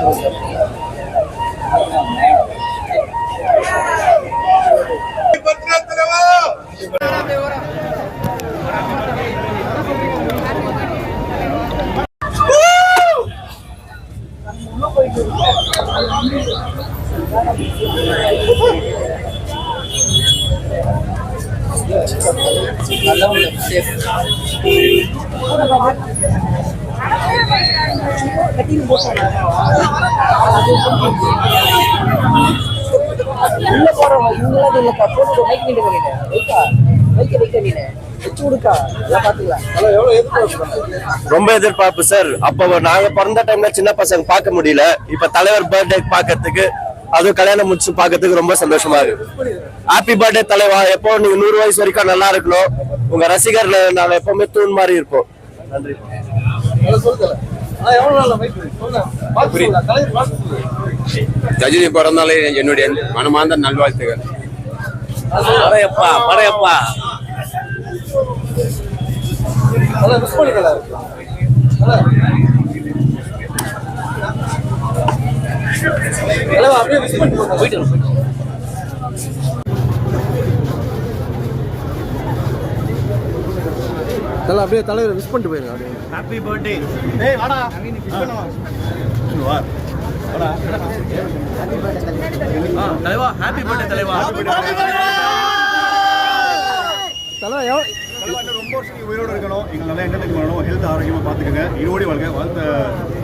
ரொம்ப எதிர்பார்ப்பு சார். அப்போ நாங்க பிறந்த டைம்ல சின்ன பசங்க பார்க்க முடியல. இப்ப தலைவர் பர்த்டே பாக்கிறதுக்கு, அதுவும் கல்யாணம் முடிச்சு பாக்கிறதுக்கு ரொம்ப சந்தோஷமா இருக்கு. ஹாப்பி பர்த்டே தலைவா. எப்போ நீங்க 100 வயசு வரைக்கும் நல்லா இருக்கணும். உங்க ரசிகர்ல நாங்க எப்பவுமே தூண் மாதிரி இருப்போம். நன்றி. ரஜினி பிறந்தாலே என்னுடைய மனமார்ந்த நல்வாழ்த்துகள். படையப்பா படையப்பா. அப்படியே தலைவர் மிஸ் பண்ணிட்டு போயிருங்க. Happy birthday. டேய் வாடா. வா. வாடா. தலைவா ஹாப்பி பர்த்டே தலைவா. தலைவா ரொம்ப வருஷம் உயிரோடு இருக்கணும். எங்களை நல்லா என்டர்டைன் பண்ணணும். ஹெல்த் ஆரோக்கியமாக பார்த்துக்கங்க. இருவோடி வாழ்க்கை வாழ்த்த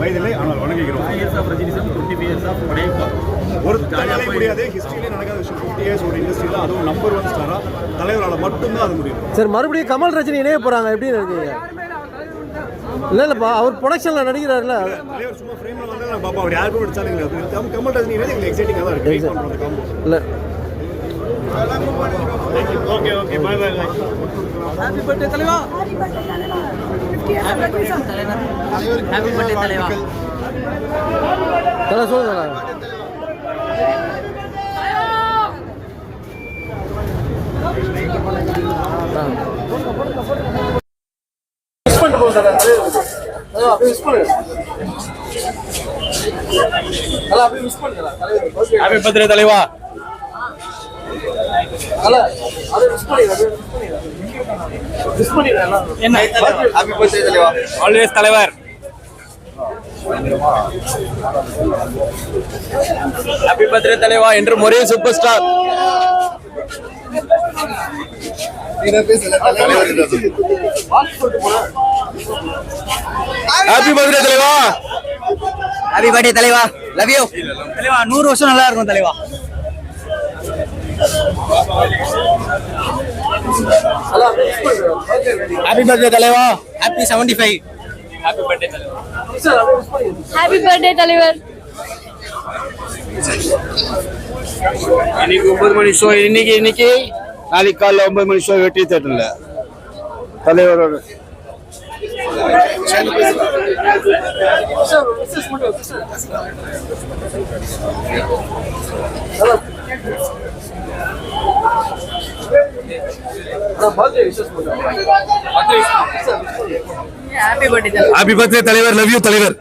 வயதில்லை, ஆனால் வணங்குகிறோம். ஒரு தலைவரை முடியாது. ஹிஸ்ட்ரியிலே நடக்காத விஷயம். 50 இயர்ஸ் ஒரு இண்டஸ்ட்ரியில் அதுவும் நம்பர் 1 ஸ்டாரா தலைவரால் மட்டும்தான் அது முடியும். சார் மறுபடியும் கமல் ரஜினி இணைய போறாங்க, எப்படி இருக்கீங்க? இல்லப்பா, அவர் ப்ரொடக்ஷன்ல நடிக்கிறாருல. தலைவர் சும்மா ஃப்ரேம்ல வந்தா நான் பாப்பா அவர் யாருக்கும் நடிச்சாருங்க. கமல் ரஜினி எங்களுக்கு எக்ஸைட்டிங்காக தான் இருக்கு. இல்ல okay okay bye bye. Happy birthday தலைவா. ஹாப்பி பர்த்டே தலைவா. ஹாப்பி பர்த்டே தலைவா. தல சொல்லுங்க. ஹாப்பி பர்த்டே தலைவா. என்ன ஹாப்பி பர்த்டே தலைவா. ஆல்வேஸ் தலைவர். ஹாப்பி பர்த்டே தலைவா என்று ஒரே சூப்பர் ஸ்டார். ஹாப்பி பர்த்டே தலைவா. ஹாப்பி பர்த்டே தலைவா. லவ் யூ தலைவா. 100 வருஷம் நல்லா இருக்கும் தலைவா. ஹாப்பி பர்த்டே தலைவா. ஹாப்பி 75. ஹாப்பி பர்த்டே தலைவா. ஹாப்பி பர்த்டே தலைவர். இன்னைக்கு 9 மணி ஷோ. இன்னைக்கு நாளைக்கு காலைல 9 மணி ஷோ வெற்றி தேட்டர்ல தலைவரோட. ஹாப்பி பர்த்டே தலைவர். லவ் யூ தலைவர்.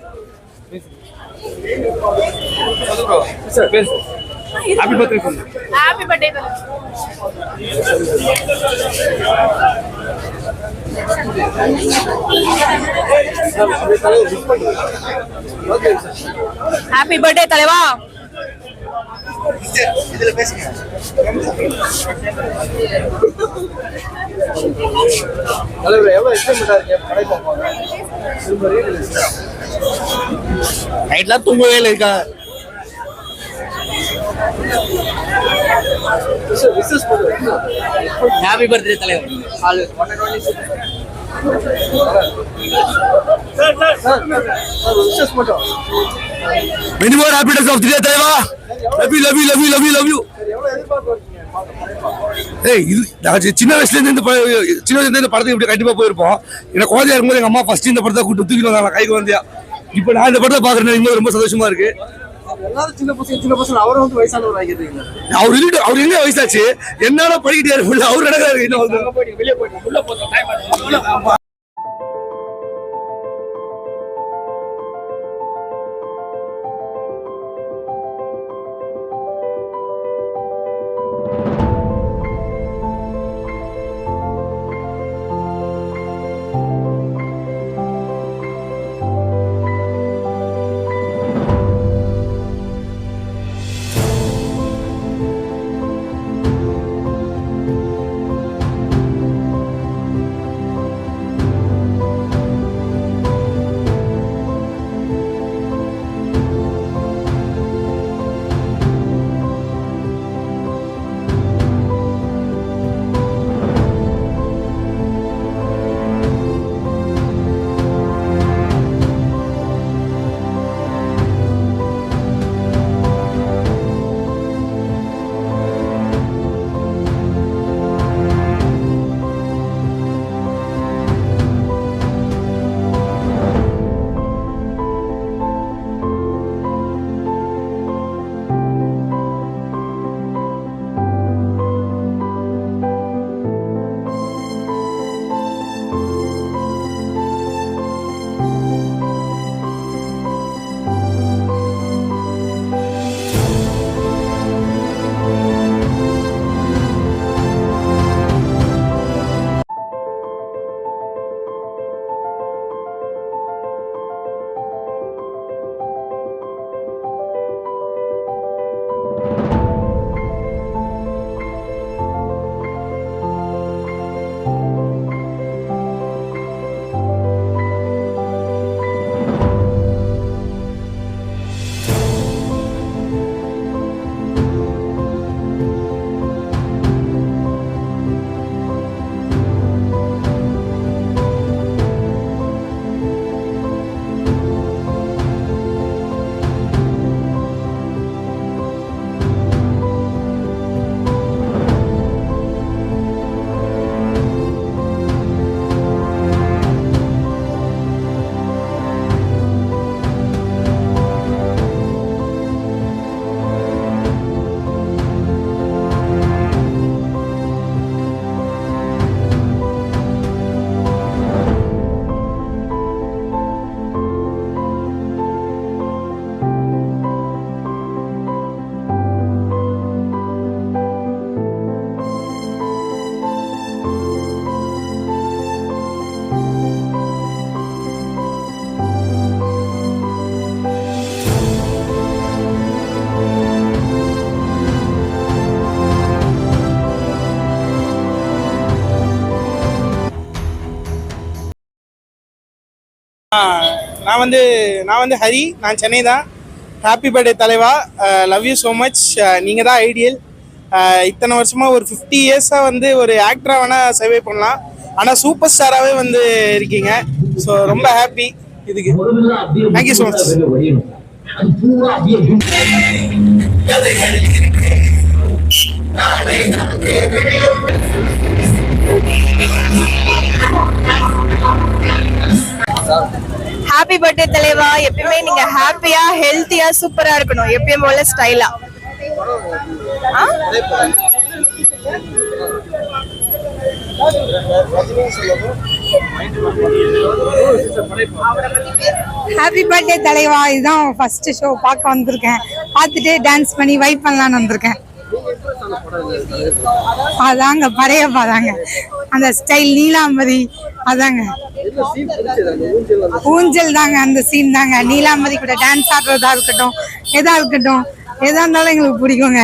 Happy birthday. ஹாப்பி பர்த்டே தலைவர். ஹாப்பி பர்த்டே தலைவா. இதுல பேசுங்க. தலைவர் எவ்வளவு எக்ஸைட்மெண்டா இருக்கு கடை பார்ப்பாங்க. நைட்லாம் தூங்கவே இல்லை இருக்கா. ஹாப்பி பர்த்டே தலைவர். Many more happiness of the day தலைவா. Love you. சின்ன வயசுல இருந்து இந்த படத்துக்கு இப்படி கண்டிப்பா போயிருப்போம். எனக்கு குழந்தையா இருக்கும்போது எங்க அம்மா ஃபர்ஸ்ட் இந்த படத்தை கூட்டு தூக்கி வந்தாங்க கைக்கு வந்தியா. இப்ப நான் இந்த படத்தை பாக்குறேன். இன்னும் ரொம்ப சந்தோஷமா இருக்கு. எல்லாரும் சின்ன பசங்க அவரும் வந்து வயசானவர் ஆகிடுறீங்க. அவர் எங்க வயசாச்சு என்னால படிக்கிட்டே அவர் நடக்கிறாரு. இன்னும் வெளியே போயிட்டு உள்ள போட்டோம். நான் வந்து ஹரி, நான் சென்னை தான். ஹாப்பி பர்த்டே தலைவா, லவ் யூ ஸோ மச். நீங்கள் தான் ஐடியல். இத்தனை வருஷமா ஒரு 50 இயர்ஸாக வந்து ஒரு ஆக்டராக வேணால் சர்வே பண்ணலாம், ஆனால் சூப்பர் ஸ்டாராகவே வந்து இருக்கீங்க. ஸோ ரொம்ப ஹாப்பி இதுக்கு. Thank you so much. Happy birthday தலைவா. எப்பயுமே நீங்க ஹாப்பியா ஹெல்த்தியா சூப்பரா இருக்கணும், எப்பயும் போல ஸ்டைலா. ஹாப்பி பர்த்டே தலைவா. இதுதான் ஃபர்ஸ்ட் ஷோ பார்க்க வந்திருக்கேன். பார்த்துட்டு டான்ஸ் பண்ணி வைப் பண்ணலான்னு வந்திருக்கேன். அதாங்க படையப்பா தாங்க, அந்த ஸ்டைல் நீலாம்பரி அதாங்க, ஊஞ்சல் தாங்க, அந்த சீன் தாங்க. நீலாம்பரி கூட டான்ஸ் ஆடுறதா இருக்கட்டும், எதா இருந்தாலும் எங்களுக்கு பிடிக்குங்க.